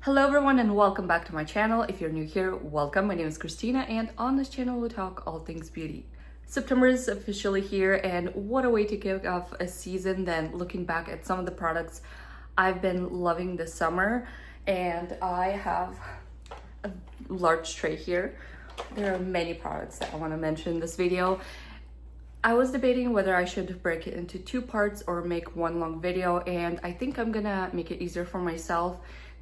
Hello everyone and welcome back to my channel. If you're new here, welcome. My name is Christina and on this channel we talk all things beauty. September is officially here and what a way to kick off a season than looking back at some of the products I've been loving this summer. And I have a large tray here. There are many products that I want to mention in this video. I was debating whether I should break it into two parts or make one long video, and I think I'm gonna make it easier for myself,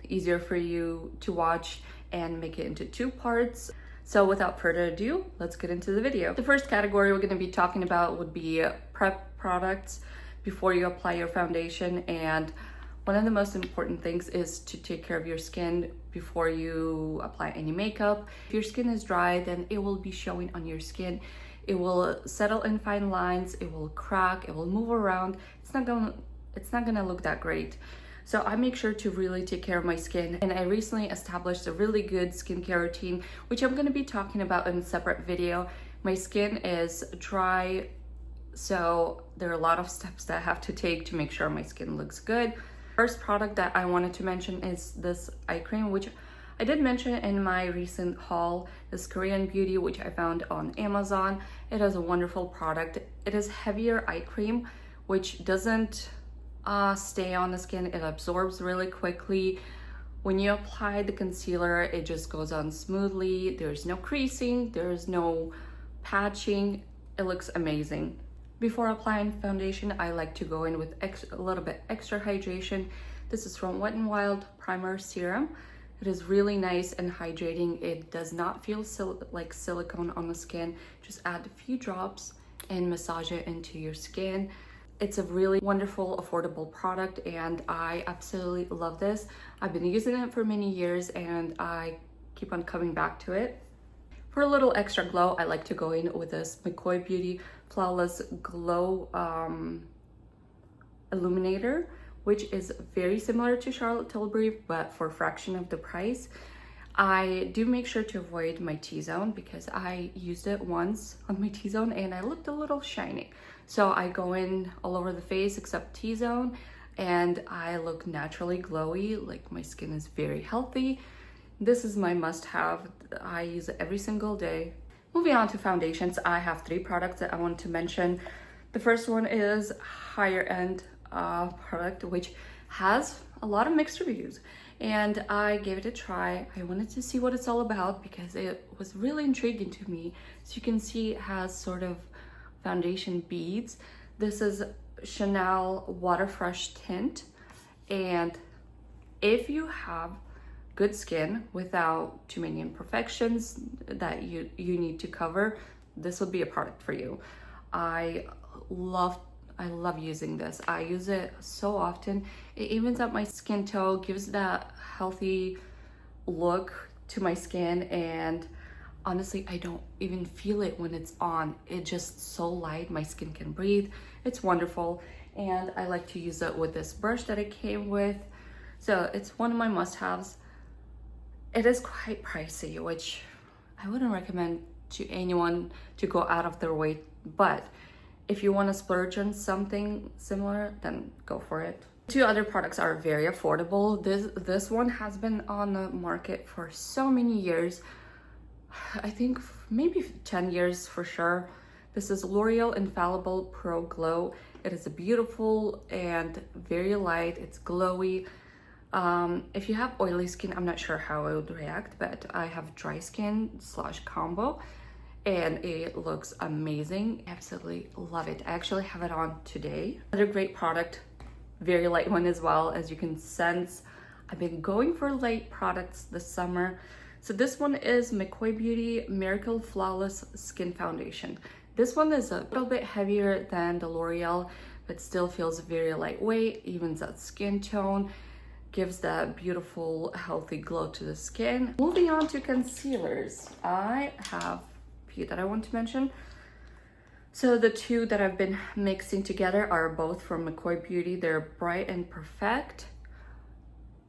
easier for you to watch, and make it into two parts. So without further ado, let's get into the video. The first category we're going to be talking about would be prep products before you apply your foundation. And one of the most important things is to take care of your skin before you apply any makeup. If your skin is dry, then it will be showing on your skin. It will settle in fine lines, it will crack, it will move around. It's not gonna look that great. So I make sure to really take care of my skin, and I recently established a really good skincare routine, which I'm going to be talking about in a separate video. My skin is dry, so there are a lot of steps that I have to take to make sure my skin looks good. First product that I wanted to mention is this eye cream, which I did mention in my recent haul, this Korean Beauty, which I found on Amazon. It is a wonderful product. It is heavier eye cream, which doesn't stay on the skin. It absorbs really quickly. When you apply the concealer, it just goes on smoothly. There's no creasing, there's no patching. It looks amazing. Before applying foundation, I like to go in with a little bit extra hydration. This is from Wet n Wild Primer Serum. It is really nice and hydrating. It does not feel like silicone on the skin. Just add a few drops and massage it into your skin. It's a really wonderful, affordable product, and I absolutely love this. I've been using it for many years and I keep on coming back to it. For a little extra glow, I like to go in with this MCoyBeauty Flawless Glow Illuminator, which is very similar to Charlotte Tilbury, but for a fraction of the price. I do make sure to avoid my T-zone because I used it once on my T-zone and I looked a little shiny. So I go in all over the face except T-zone and I look naturally glowy, like my skin is very healthy. This is my must-have. I use it every single day. Moving on to foundations, I have three products that I want to mention. The first one is higher end product, which has a lot of mixed reviews, and I gave it a try. I wanted to see what it's all about because it was really intriguing to me. So you can see it has sort of foundation beads. This is Chanel Water Fresh Tint, and if you have good skin without too many imperfections that you need to cover, this will be a product for you. I love using this. I use it so often. It evens out my skin tone, gives that healthy look to my skin, and honestly, I don't even feel it when it's on. It's just so light, my skin can breathe. It's wonderful, and I like to use it with this brush that it came with. So it's one of my must-haves. It is quite pricey, which I wouldn't recommend to anyone to go out of their way, but if you want to splurge on something similar, then go for it. Two other products are very affordable. This one has been on the market for so many years. I think maybe 10 years for sure. This is L'Oreal Infallible Pro Glow. It is a beautiful and very light. It's glowy. If you have oily skin, I'm not sure how I would react, but I have dry skin / combo. And it looks amazing. Absolutely love it. I actually have it on today. Another great product, very light one as well. As you can sense, I've been going for light products this summer. So this one is MCoyBeauty Miracle Flawless Skin Foundation. This one is a little bit heavier than the L'Oreal, but still feels very lightweight, evens that skin tone, gives that beautiful, healthy glow to the skin. Moving on to concealers, I have that I want to mention. So the two that I've been mixing together are both from MCoyBeauty. They're Bright and Perfect.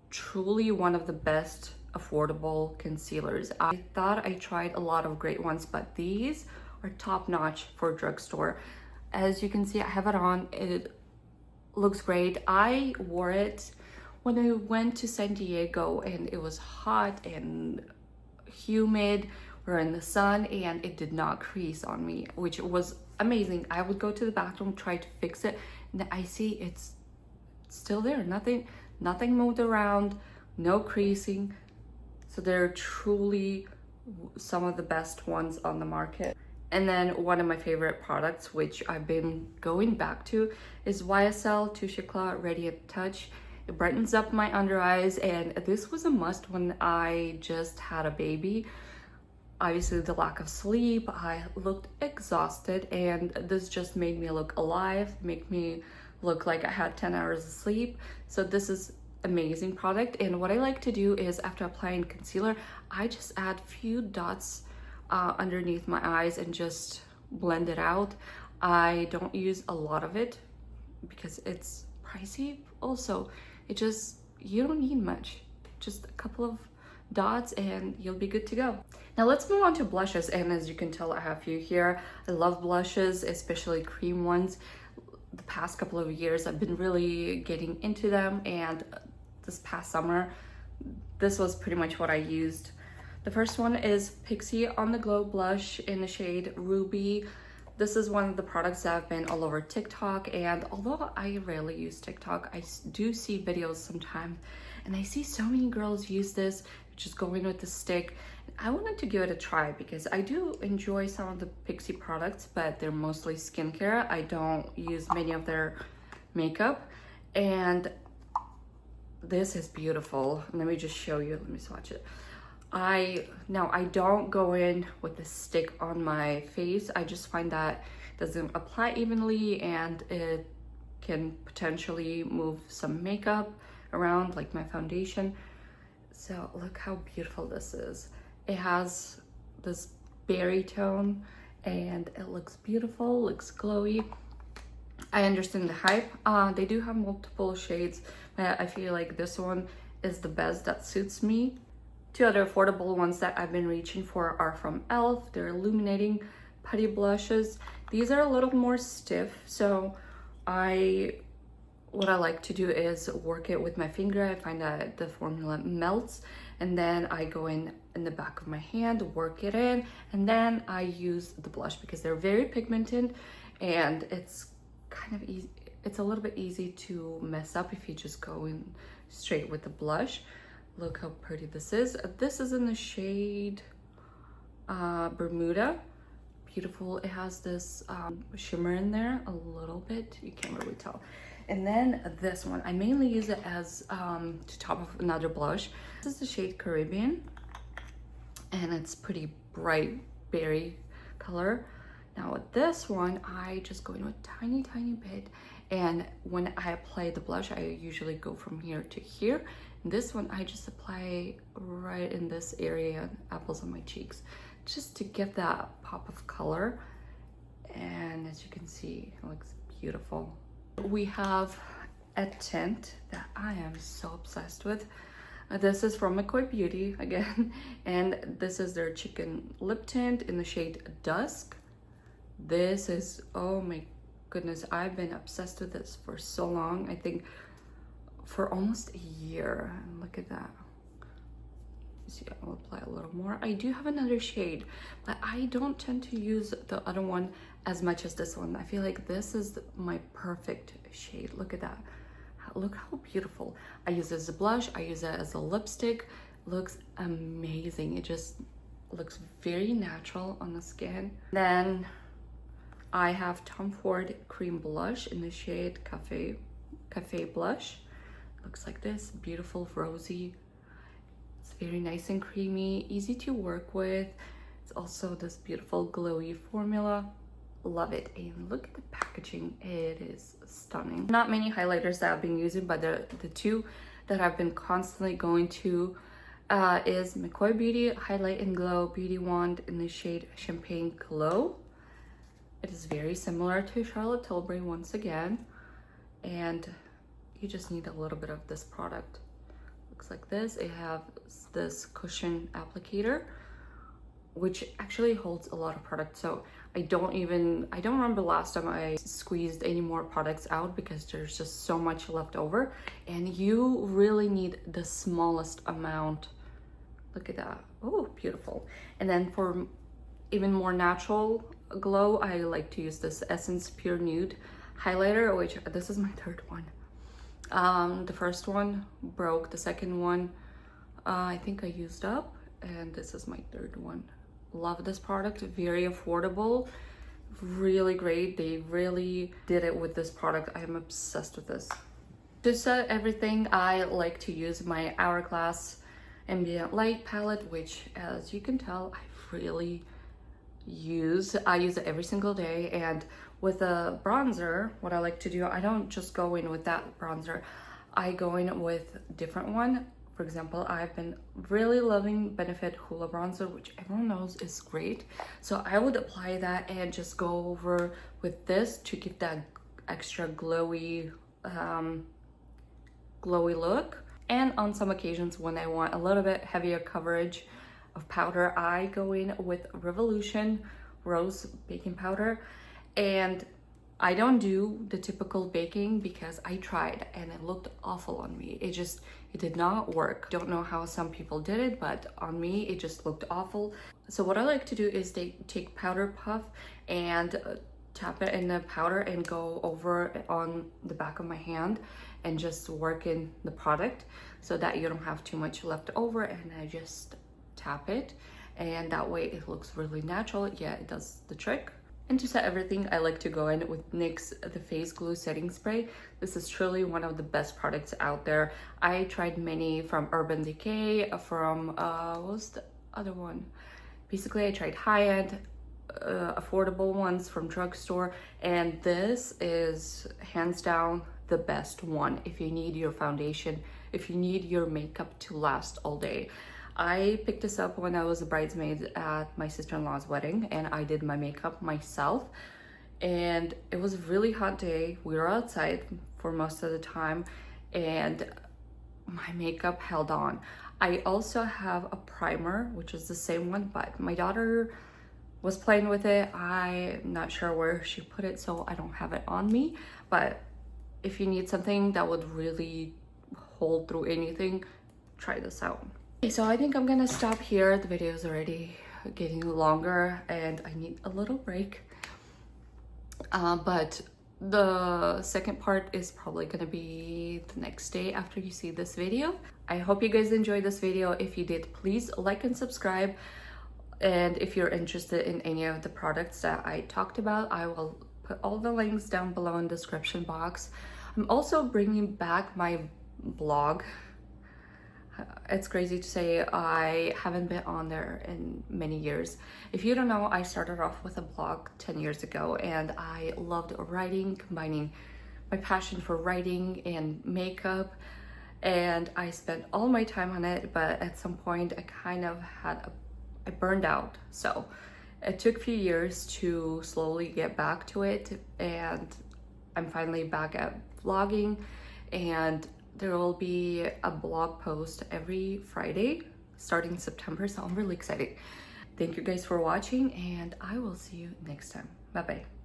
Truly one of the best affordable concealers. I thought I tried a lot of great ones, but these are top notch for a drugstore. As you can see, I have it on. It looks great. I wore it when I went to San Diego and it was hot and humid, we're in the sun, and it did not crease on me, which was amazing. I would go to the bathroom, try to fix it, and I see it's still there. Nothing moved around, no creasing. So they're truly some of the best ones on the market. And then one of my favorite products, which I've been going back to, is YSL Touche Eclat Radiant Touch. It brightens up my under eyes, and this was a must when I just had a baby. Obviously, the lack of sleep, I looked exhausted, and this just made me look alive, make me look like I had 10 hours of sleep. So this is amazing product. And what I like to do is, after applying concealer, I just add few dots underneath my eyes and just blend it out. I don't use a lot of it because it's pricey. Also, you don't need much, just a couple of dots and you'll be good to go. Now let's move on to blushes, and as you can tell, I have a few here. I love blushes, especially cream ones. The past couple of years I've been really getting into them, and this past summer this was pretty much what I used. The first one is Pixi On The Glow blush in the shade Ruby. This is one of the products that have been all over TikTok, and although I rarely use TikTok, I do see videos sometimes, and I see so many girls use this, just go in with the stick. I wanted to give it a try because I do enjoy some of the Pixi products, but they're mostly skincare. I don't use many of their makeup, and this is beautiful. Let me just show you. Let me swatch it. I don't go in with the stick on my face. I just find that it doesn't apply evenly, and it can potentially move some makeup around, like my foundation. So look how beautiful this is. It has this berry tone and it looks beautiful, looks glowy. I understand the hype. They do have multiple shades, but I feel like this one is the best that suits me. Two other affordable ones that I've been reaching for are from e.l.f. They're illuminating putty blushes. These are a little more stiff, so what I like to do is work it with my finger. I find that the formula melts, and then I go in the back of my hand, work it in, and then I use the blush because they're very pigmented, and it's kind of easy. It's a little bit easy to mess up if you just go in straight with the blush. Look how pretty this is. This is in the shade Bermuda. Beautiful. It has this shimmer in there a little bit. You can't really tell. And then this one, I mainly use it as to top of another blush. This is the shade Caribbean, and it's pretty bright berry color. Now with this one, I just go in with tiny bit, and when I apply the blush, I usually go from here to here. And this one, I just apply right in this area, apples on my cheeks, just to give that pop of color. And as you can see, it looks beautiful. We have a tint that I am so obsessed with. This is from MCoyBeauty again, and this is their chicken lip tint in the shade Dusk. This is, oh my goodness, I've been obsessed with this for so long. I think for almost a year. And look at that. See, I'll apply a little more. I do have another shade, but I don't tend to use the other one as much as this one. I feel like this is my perfect shade. Look at that. Look how beautiful. I use it as a blush. I use it as a lipstick. Looks amazing. It just looks very natural on the skin. Then I have Tom Ford Cream Blush in the shade Cafe Blush. Looks like this. Beautiful, rosy. It's very nice and creamy, easy to work with. It's also this beautiful glowy formula. Love it. And look at the packaging. It is stunning. Not many highlighters that I've been using, but the two that I've been constantly going to is MCoyBeauty Highlight and Glow Beauty Wand in the shade Champagne Glow. It is very similar to Charlotte Tilbury once again, and you just need a little bit of this product. Looks like this. It has this cushion applicator. which actually holds a lot of product. So I don't remember last time I squeezed any more products out because there's just so much left over, and you really need the smallest amount. Look at that. Oh, beautiful. And then for even more natural glow, I like to use this EssencePure Nude highlighter, which this is my third one. The first one broke, the second one I think I used up, and this is my third one. Love this product, very affordable, really great. They really did it with this product. I am obsessed with this. To set everything, I like to use my Hourglass Ambient Light palette, which, as you can tell, I really use. I use it every single day. And with a bronzer, what I like to do, I don't just go in with that bronzer. I go in with a different one. For example, I've been really loving Benefit Hoola bronzer, which everyone knows is great. So I would apply that and just go over with this to give that extra glowy look. And on some occasions when I want a little bit heavier coverage of powder, I go in with Revolution Rose Baking Powder. And I don't do the typical baking because I tried and it looked awful on me. It did not work. Don't know how some people did it, but on me, it just looked awful. So what I like to do is take powder puff and tap it in the powder and go over it on the back of my hand and just work in the product so that you don't have too much left over, and I just tap it, and that way it looks really natural. Yeah, it does the trick. And to set everything, I like to go in with NYX the Face Glue Setting Spray. This is truly one of the best products out there. I tried many from Urban Decay, from, what was the other one? Basically, I tried high-end, affordable ones from drugstore, and this is hands down the best one if you need your foundation, if you need your makeup to last all day. I picked this up when I was a bridesmaid at my sister-in-law's wedding, and I did my makeup myself, and it was a really hot day. We were outside for most of the time, and my makeup held on. I also have a primer, which is the same one, but my daughter was playing with it. I'm not sure where she put it, so I don't have it on me, but if you need something that would really hold through anything, try this out. So I think I'm gonna stop here. The video is already getting longer and I need a little break. But the second part is probably gonna be the next day after you see this video. I hope you guys enjoyed this video. If you did, please like and subscribe. And if you're interested in any of the products that I talked about, I will put all the links down below in the description box. I'm also bringing back my blog. It's crazy to say I haven't been on there in many years. If you don't know, I started off with a blog 10 years ago, and I loved writing, combining my passion for writing and makeup, and I spent all my time on it, but at some point I burned out. So it took a few years to slowly get back to it, and I'm finally back at vlogging, and there will be a blog post every Friday starting September, so I'm really excited. Thank you guys for watching, and I will see you next time. Bye bye.